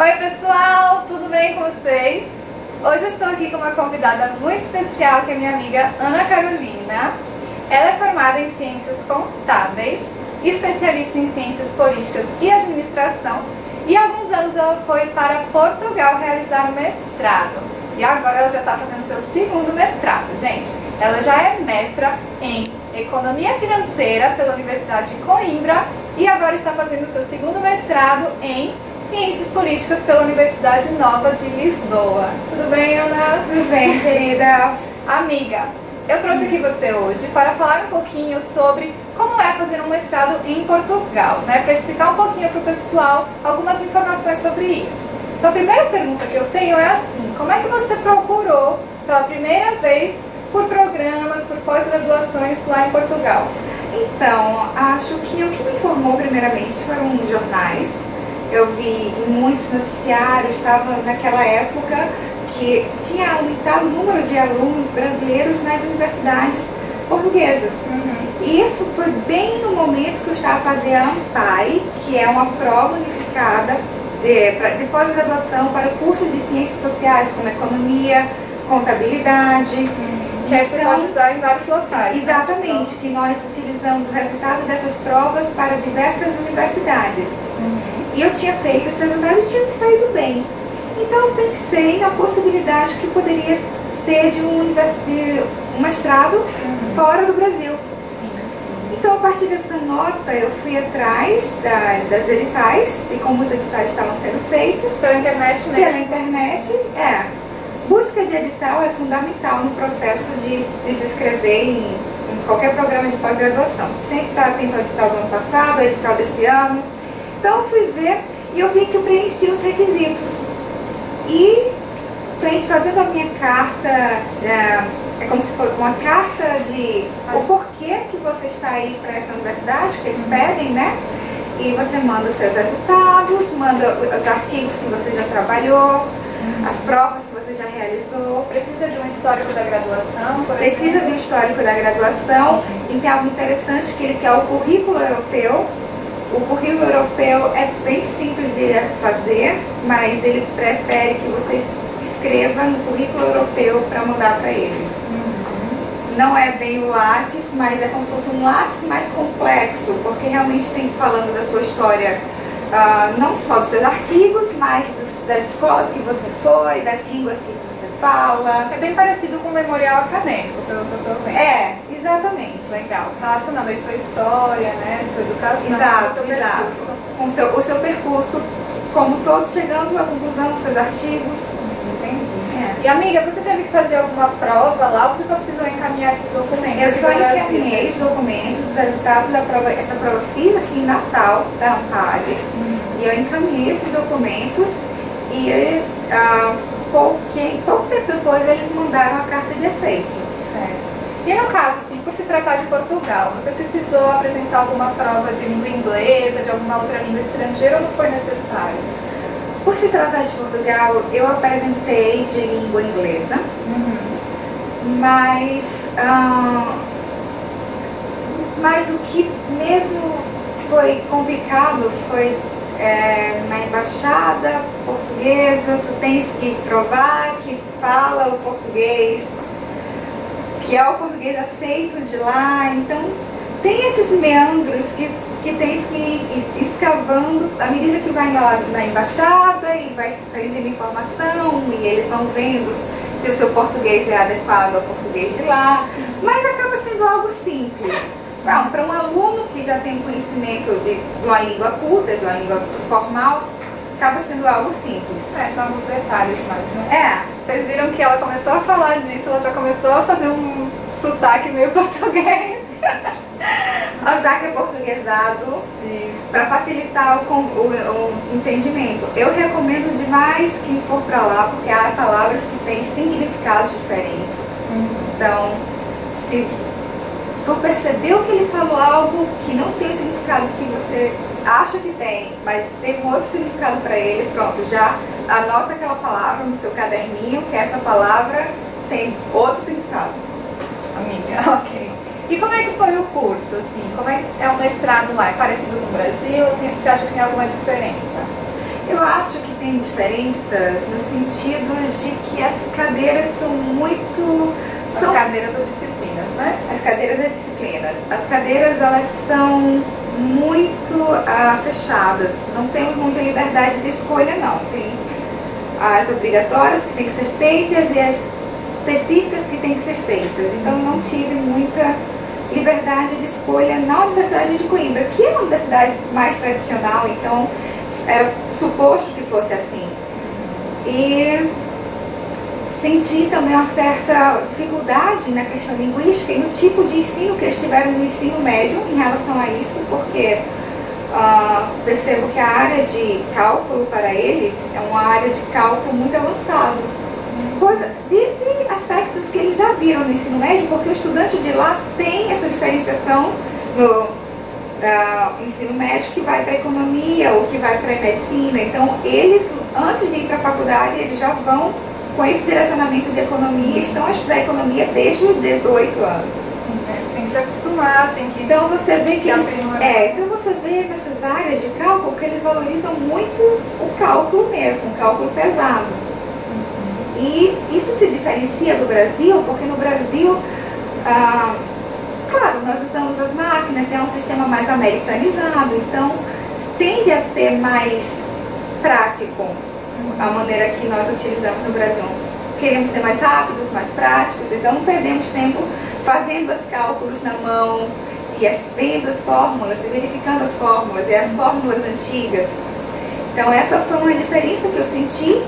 Oi pessoal, tudo bem com vocês? Hoje eu estou aqui com uma convidada muito especial, que é minha amiga Ana Carolina. Ela é formada em Ciências Contábeis, especialista em Ciências Políticas e Administração, e há alguns anos ela foi para Portugal realizar um mestrado. E agora ela já está fazendo seu segundo mestrado, gente. Ela já é mestra em Economia Financeira pela Universidade de Coimbra e agora está fazendo seu segundo mestrado em Ciências Políticas pela Universidade Nova de Lisboa. Tudo bem, Ana? Tudo bem, querida? Amiga, eu trouxe aqui você hoje para falar um pouquinho sobre como é fazer um mestrado em Portugal, né? Para explicar um pouquinho para o pessoal algumas informações sobre isso. Então a primeira pergunta que eu tenho é assim: como é que você procurou pela primeira vez por programas, por pós-graduações lá em Portugal? Então, acho que o que me informou primeiramente foram os jornais. Eu vi em muitos noticiários, estava naquela época que tinha aumentado o número de alunos brasileiros nas universidades portuguesas. E isso foi bem no momento que eu estava fazendo a ANPAE, que é uma prova unificada de pós-graduação para cursos de ciências sociais, como economia, contabilidade. Que aí você pode usar em vários locais. Exatamente, que nós utilizamos o resultado dessas provas para diversas universidades. E eu tinha feito esse resultado e tinha me saído bem. Então eu pensei na possibilidade que poderia ser de um mestrado fora do Brasil. Então, a partir dessa nota, eu fui atrás das editais e como os editais estavam sendo feitos. Pela internet mesmo? Pela internet, Busca de edital é fundamental no processo de se inscrever em qualquer programa de pós-graduação. Sempre está atento ao edital do ano passado, ao edital desse ano. Então, eu fui ver e eu vi que eu preenchi os requisitos. E, fazendo a minha carta, é como se fosse uma carta de o porquê que você está aí para essa universidade, que eles pedem, né? E você manda os seus resultados, manda os artigos que você já trabalhou, as provas que você já realizou. Precisa de um histórico da graduação, por Precisa exemplo? de um histórico da graduação. E tem algo interessante que ele quer o currículo europeu. O currículo europeu é bem simples de fazer, mas ele prefere que você escreva no currículo europeu para mandar para eles. Não é bem o Lattes, mas é como se fosse um Lattes mais complexo, porque realmente tem falando da sua história, não só dos seus artigos, mas das escolas que você foi, das línguas que você fala. É bem parecido com o memorial acadêmico, pelo que eu estou vendo. Exatamente. Legal. Relacionando a sua história, né, sua educação, Exato, seu percurso. Com o seu percurso, como todos, chegando à conclusão dos seus artigos. Entendi. E amiga, você teve que fazer alguma prova lá ou você só precisou encaminhar esses documentos? Eu só encaminhei os documentos, os resultados da prova. Essa prova eu fiz aqui em Natal, da ANPAG. E eu encaminhei esses documentos e pouco tempo depois eles mandaram a carta de aceite. Certo. E no caso, assim, por se tratar de Portugal, você precisou apresentar alguma prova de língua inglesa, de alguma outra língua estrangeira ou não foi necessário? Por se tratar de Portugal, eu apresentei de língua inglesa, mas o que mesmo foi complicado foi na embaixada portuguesa. Tu tens que provar que fala o português, que é o português aceito de lá. Então tem esses meandros que tens que ir escavando à medida que vai lá na embaixada e vai pedindo informação e eles vão vendo se o seu português é adequado ao português de lá, mas acaba sendo algo simples. Para um aluno que já tem conhecimento de uma língua culta, de uma língua formal, acaba sendo algo simples. São alguns detalhes mais, né? Vocês viram que ela começou a falar disso, ela já começou a fazer um sotaque meio português. O sotaque é portuguesado para facilitar o entendimento. Eu recomendo demais quem for para lá, porque há palavras que têm significados diferentes. Então, se tu percebeu que ele falou algo que não tem o significado que você acha que tem, mas teve um outro significado para ele, pronto, já anota aquela palavra no seu caderninho, que essa palavra tem outro significado. Amiga, ok. E como é que foi o curso, assim? Como é o mestrado lá? É parecido com o Brasil? Você acha que tem alguma diferença? Eu acho que tem diferenças no sentido de que as cadeiras são muito... As cadeiras das disciplinas, né? As cadeiras das disciplinas. As cadeiras, elas são muito fechadas. Não temos muita liberdade de escolha, não. Tem as obrigatórias que têm que ser feitas e as específicas que têm que ser feitas. Então, eu não tive muita liberdade de escolha na Universidade de Coimbra, que é uma universidade mais tradicional, então era suposto que fosse assim. E senti também uma certa dificuldade na questão linguística e no tipo de ensino que eles tiveram no ensino médio em relação a isso, porque percebo que a área de cálculo para eles é uma área de cálculo muito avançado. Coisa de aspectos que eles já viram no ensino médio, porque o estudante de lá tem essa diferenciação no ensino médio que vai para a economia ou que vai para a medicina. Então, eles, antes de ir para a faculdade, eles já vão com esse direcionamento de economia e estão a estudar economia desde os 18 anos. Sim, você tem que se acostumar, tem que... Então, você vê que eles, aprimorar. então você vê nessas áreas de cálculo que eles valorizam muito o cálculo mesmo, o cálculo pesado. E isso se diferencia do Brasil, porque no Brasil, claro, nós usamos as máquinas, é um sistema mais americanizado, então tende a ser mais prático a maneira que nós utilizamos no Brasil. Queremos ser mais rápidos, mais práticos, então não perdemos tempo fazendo os cálculos na mão e vendo as fórmulas e verificando as fórmulas e as fórmulas antigas. Então essa foi uma diferença que eu senti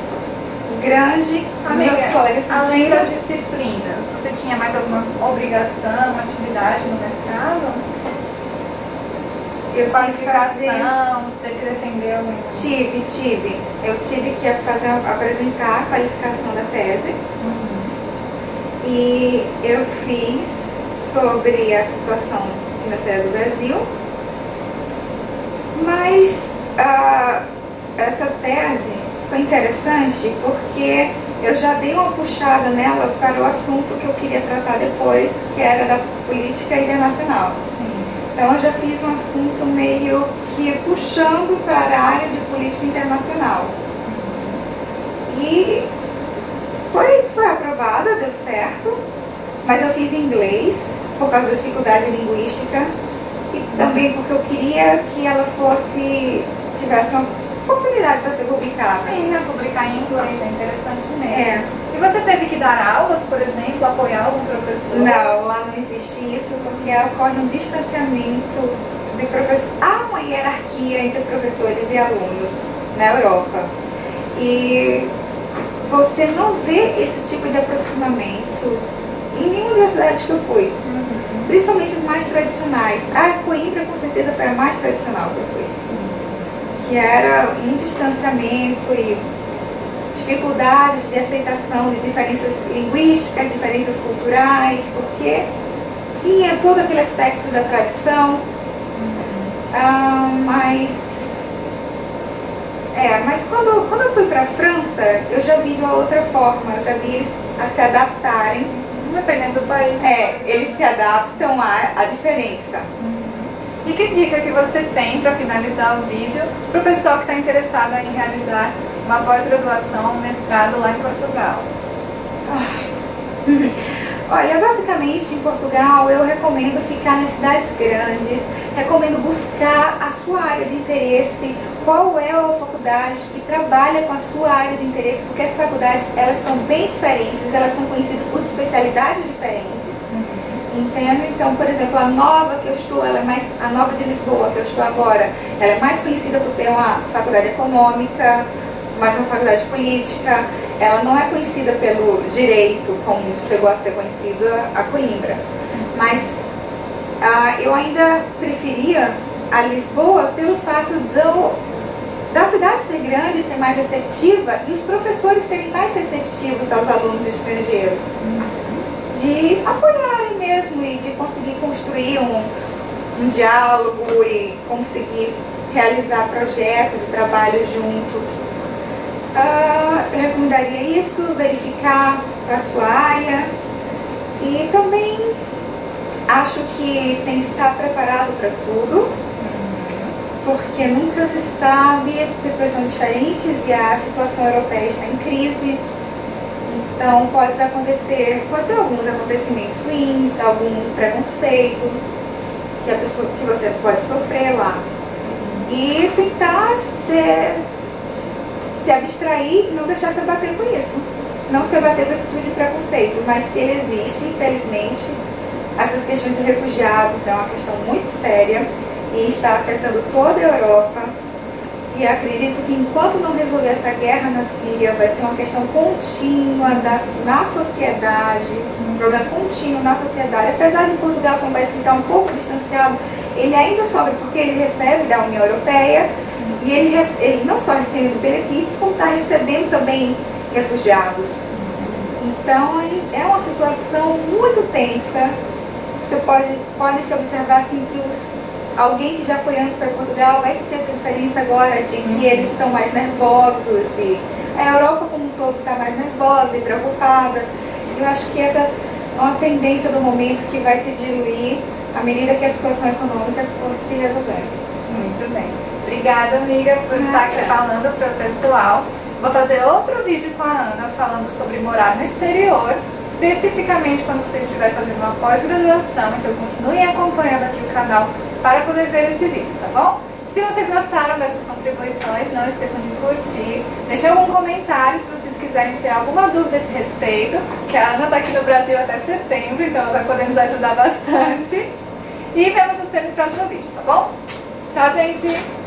grande. Amiga, meus colegas além sentiram. das disciplinas, você tinha mais alguma obrigação, atividade no mestrado? Eu tive que fazer... Qualificação, você teve que defender alguma? Tive. Eu tive que apresentar a qualificação da tese. E eu fiz sobre a situação financeira do Brasil. Mas essa tese foi interessante porque eu já dei uma puxada nela para o assunto que eu queria tratar depois, que era da política internacional. Sim. Então eu já fiz um assunto meio que puxando para a área de política internacional. E foi aprovada, deu certo, mas eu fiz em inglês por causa da dificuldade linguística e também porque eu queria que ela tivesse uma oportunidade para ser publicada. Sim, né? Publicar em inglês é interessante mesmo. E você teve que dar aulas, por exemplo, apoiar algum professor? Não, lá não existe isso, porque ocorre um distanciamento de professores. Há uma hierarquia entre professores e alunos na Europa. E você não vê esse tipo de aproximamento em nenhuma universidade que eu fui. Principalmente as mais tradicionais. A Coimbra, com certeza, foi a mais tradicional que eu fui. Que era um distanciamento e dificuldades de aceitação de diferenças linguísticas, diferenças culturais, porque tinha todo aquele aspecto da tradição, mas quando eu fui para a França, eu já vi de uma outra forma, eu já vi eles se adaptarem. Dependendo do país. Eles se adaptam à diferença. E que dica que você tem para finalizar o vídeo para o pessoal que está interessado em realizar uma pós-graduação, um mestrado lá em Portugal? Olha, basicamente em Portugal eu recomendo ficar nas cidades grandes, recomendo buscar a sua área de interesse, qual é a faculdade que trabalha com a sua área de interesse, porque as faculdades elas são bem diferentes, elas são conhecidas por especialidades diferentes. Entendo? Então, por exemplo, a nova que eu estou, a nova de Lisboa que eu estou agora, ela é mais conhecida por ser uma faculdade econômica, mais uma faculdade política. Ela não é conhecida pelo direito, como chegou a ser conhecida a Coimbra. Mas eu ainda preferia a Lisboa pelo fato da cidade ser grande, ser mais receptiva e os professores serem mais receptivos aos alunos estrangeiros. De apoiarem mesmo e de conseguir construir um diálogo e conseguir realizar projetos e trabalhos juntos. Eu recomendaria isso, verificar para a sua área e também acho que tem que estar preparado para tudo, porque nunca se sabe, as pessoas são diferentes e a situação europeia está em crise. Então pode acontecer, pode ter alguns acontecimentos ruins, algum preconceito que você pode sofrer lá. E tentar se abstrair e não deixar se abater com isso. Não se abater com esse tipo de preconceito, mas que ele existe, infelizmente. Essas questões de refugiados é uma questão muito séria e está afetando toda a Europa. E acredito que enquanto não resolver essa guerra na Síria, vai ser uma questão contínua na sociedade, um problema contínuo na sociedade. Apesar de Portugal ser um país que está um pouco distanciado, ele ainda sofre porque ele recebe da União Europeia e ele não só recebe benefícios, como está recebendo também refugiados. Então é uma situação muito tensa. Você pode se observar assim que alguém que já foi antes para Portugal vai sentir essa diferença agora de que eles estão mais nervosos e a Europa como um todo está mais nervosa e preocupada. Eu acho que essa é uma tendência do momento que vai se diluir à medida que a situação econômica for se resolvendo. Muito bem. Obrigada, amiga, por estar aqui falando para o pessoal. Vou fazer outro vídeo com a Ana falando sobre morar no exterior, especificamente quando você estiver fazendo uma pós-graduação. Então continuem acompanhando aqui o canal para poder ver esse vídeo, tá bom? Se vocês gostaram dessas contribuições, não esqueçam de curtir, deixem algum comentário se vocês quiserem tirar alguma dúvida a esse respeito, que a Ana está aqui no Brasil até setembro, então ela vai poder nos ajudar bastante. E vemos você no próximo vídeo, tá bom? Tchau, gente!